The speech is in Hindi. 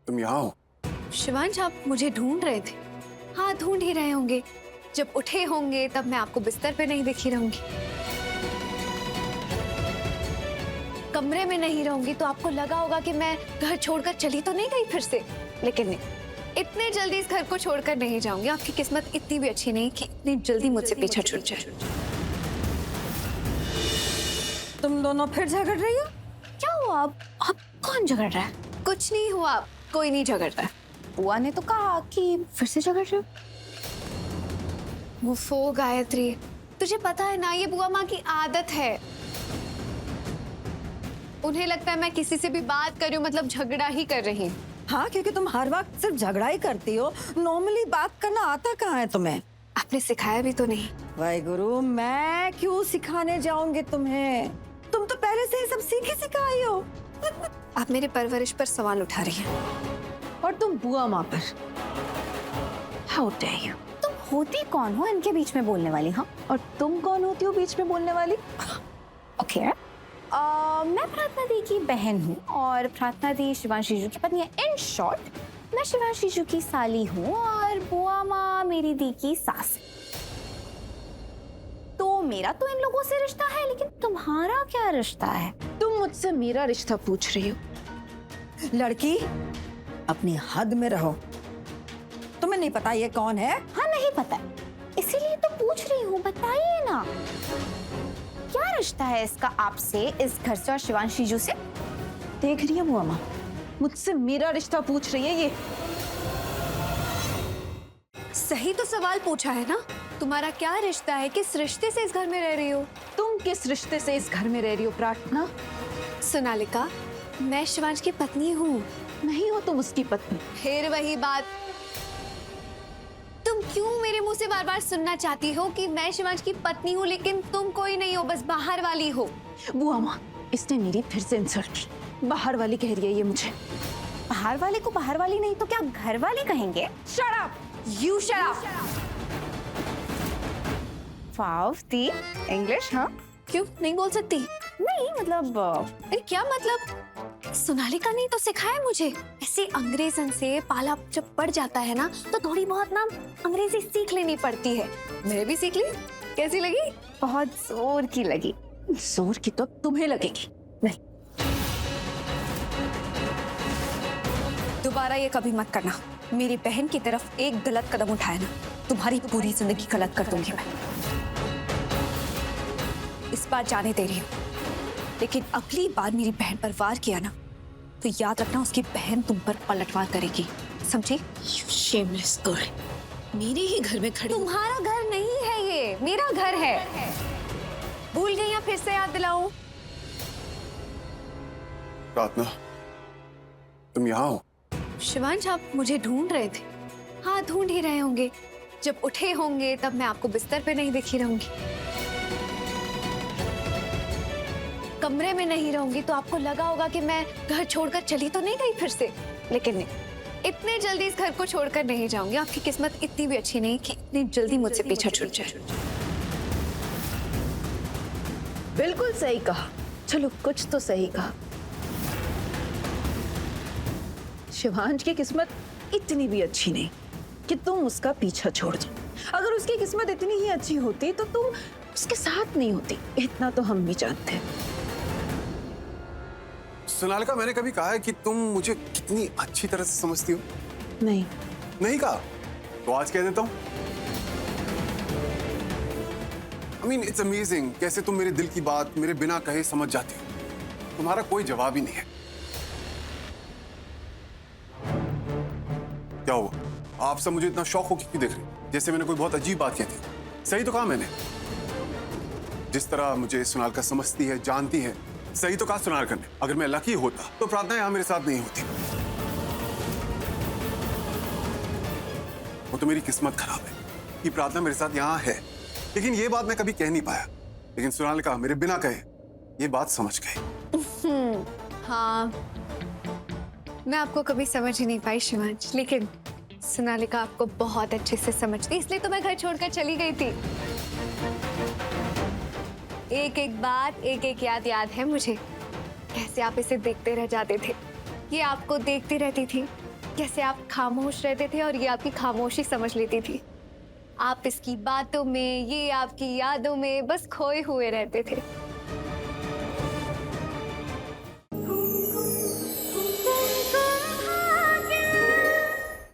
तुम यहाँ हो? शिवांश, आप मुझे ढूंढ रहे थे? हाँ, ढूंढ ही रहे होंगे। जब उठे होंगे तब मैं आपको बिस्तर पे नहीं दिखी रहूंगी, कमरे में नहीं रहूंगी, तो आपको लगा होगा कि मैं घर छोड़कर चली तो नहीं गई फिर से। लेकिन नहीं, इतने जल्दी इस घर को छोड़कर नहीं जाऊंगी। आपकी किस्मत इतनी भी अच्छी नहीं कि इतनी जल्दी मुझसे पीछा छूट जाए। तुम दोनों फिर झगड़ रही हो? क्या हुआ? आप कौन झगड़ रहा है? कुछ नहीं हुआ, कोई नहीं झगड़ रहा है। बुआ ने तो कहा कि फिर से झगड़ रहे हो। मुफो गायत्री, तुझे पता है ना, ये बुआ माँ की आदत है। उन्हें लगता है मैं किसी से भी बात कर रही हूँ मतलब झगड़ा ही कर रही हूँ। हाँ, क्योंकि तुम हर वक्त सिर्फ झगड़ा ही करती हो। नॉर्मली बात करना आता कहाँ है तुम्हें? आपने सिखाया भी तो नहीं। वाहिगुरु, मैं क्यों सिखाने जाऊंगी तुम्हें? तुम तो पहले से ही सब सीखी सिखाई हो। आप मेरे परवरिश पर सवाल उठा रही हैं। और तुम बुआ माँ पर। How dare you. तुम होती कौन हो इनके बीच में बोलने वाली? हाँ, और तुम कौन होती हो बीच में बोलने वाली? ओके। मैं प्रार्थना दी की बहन हूँ और प्रार्थना दी शिवांश जीजू की पत्नी है। इन शॉर्ट, मैं शिवांश जीजू की साली हूँ और बुआ माँ मेरी दी की सास। तो मेरा तो इन लोगों से रिश्ता है, लेकिन तुम्हारा क्या रिश्ता है? तुम मुझसे मेरा रिश्ता पूछ रही हो? लड़की, अपनी हद में रहो। तुम्हें नहीं पता ये कौन है? हाँ, नहीं पता, इसीलिए तो पूछ रही हूँ, बताइए ना। क्या रिश्ता है इसका आपसे, इस घर से और शिवांश जीजू से? देख रही है बुआ माँ, मुझसे मेरा रिश्ता पूछ रही है ये। सही तो सवाल पूछा है ना। तुम्हारा क्या रिश्ता है? किस रिश्ते से इस घर में रह रही हो? तुम किस रिश्ते से इस घर में रह रही हो प्रार्थना? सोनालिका, मैं शिवांश की पत्नी हूँ। नहीं हो तुम उसकी पत्नी। फिर वही बात। तुम क्यों मेरे मुंह से बार बार सुनना चाहती हो कि मैं शिवांश की पत्नी हूँ, लेकिन तुम कोई नहीं हो, बस बाहर वाली हो। बुआ माँ, इसने मेरी फिर से इंसल्ट की। बाहर वाली कह रही है ये मुझे। बाहर वाले को बाहर वाली नहीं तो क्या घर वाली कहेंगे? Shut up! You shut up! Wow the, English? हाँ, क्यों नहीं बोल सकती? नहीं मतलब अरे क्या मतलब? सोनालिका ने तो सिखाया मुझे। ऐसे अंग्रेजन से पाला जब पड़ जाता है ना, तो थोड़ी बहुत ना अंग्रेजी सीख लेनी पड़ती है। मैंने भी सीख ली। कैसी लगी? बहुत जोर की लगी। जोर की तो तुम्हें लगेगी। नहीं, दोबारा ये कभी मत करना। मेरी बहन की तरफ एक गलत कदम उठाया ना, तुम्हारी पूरी जिंदगी गलत कर दूंगी मैं। इस बार जाने दे रही हूँ, लेकिन अगली बार मेरी बहन पर वार किया ना, तो याद रखना उसकी बहन तुम पर पलटवार करेगी, समझी? You shameless girl। मेरे ही घर में खड़ी। तुम्हारा घर नहीं है ये, मेरा घर है। भूल गई या फिर से याद दिलाऊं? प्रार्थना, तुम यहाँ हो? शिवांश, आप मुझे ढूंढ रहे थे? हाँ, ढूंढ ही रहे होंगे। जब उठे होंगे तब मैं आपको बिस्तर पे नहीं दिखी रहूंगी, कमरे में नहीं रहूंगी, तो आपको लगा होगा कि मैं घर छोड़कर चली तो नहीं गई फिर से। लेकिन नहीं, इतने जल्दी इस घर को छोड़कर नहीं जाऊंगी। आपकी किस्मत इतनी भी अच्छी नहीं कि इतनी जल्दी मुझसे पीछा छूट जाए। बिल्कुल सही कहा। चलो, कुछ तो सही कहा। शिवांश की किस्मत इतनी भी अच्छी नहीं कि तुम उसका पीछा छोड़ दो। अगर उसकी किस्मत इतनी ही अच्छी होती तो तुम उसके साथ नहीं होती। इतना तो हम भी जानते हैं। सोनालिका, मैंने कभी कहा है कि तुम मुझे कितनी अच्छी तरह से समझती हो? नहीं। नहीं कहा? तो आज कह देता हूँ। I mean, it's amazing कैसे तुम मेरे दिल की बात मेरे बिना कहे समझ जाती हो। तुम्हारा कोई जवाब ही नहीं है। क्या हुआ? आप सब मुझे इतना शौक हो क्यों देख रहे हैं? जैसे मैंने कोई बहुत अजीब बात कही थी। सही तो कहा मैंने। जिस तरह मुझे सोनालिका समझती है, जानती है, सही तो कहा सोनालिका ने। अगर मैं लकी होता तो प्रार्थना यहाँ मेरे साथ नहीं होती। वो तो मेरी किस्मत खराब है कि प्रार्थना मेरे साथ यहाँ है, लेकिन ये बात मैं कभी कह नहीं पाया। लेकिन सोनालिका मेरे बिना कहे ये बात समझ गई। हाँ, मैं आपको कभी समझ ही नहीं पाई शिवांश, लेकिन सोनालिका आपको बहुत अच्छे से समझती, इसलिए तो मैं घर छोड़कर चली गई थी। एक एक बात, एक एक याद है मुझे। कैसे आप इसे देखते रह जाते थे, ये आपको देखती रहती थी। कैसे आप खामोश रहते थे और ये आपकी खामोशी समझ लेती थी। आप इसकी बातों में, ये आपकी यादों में बस खोए हुए रहते थे।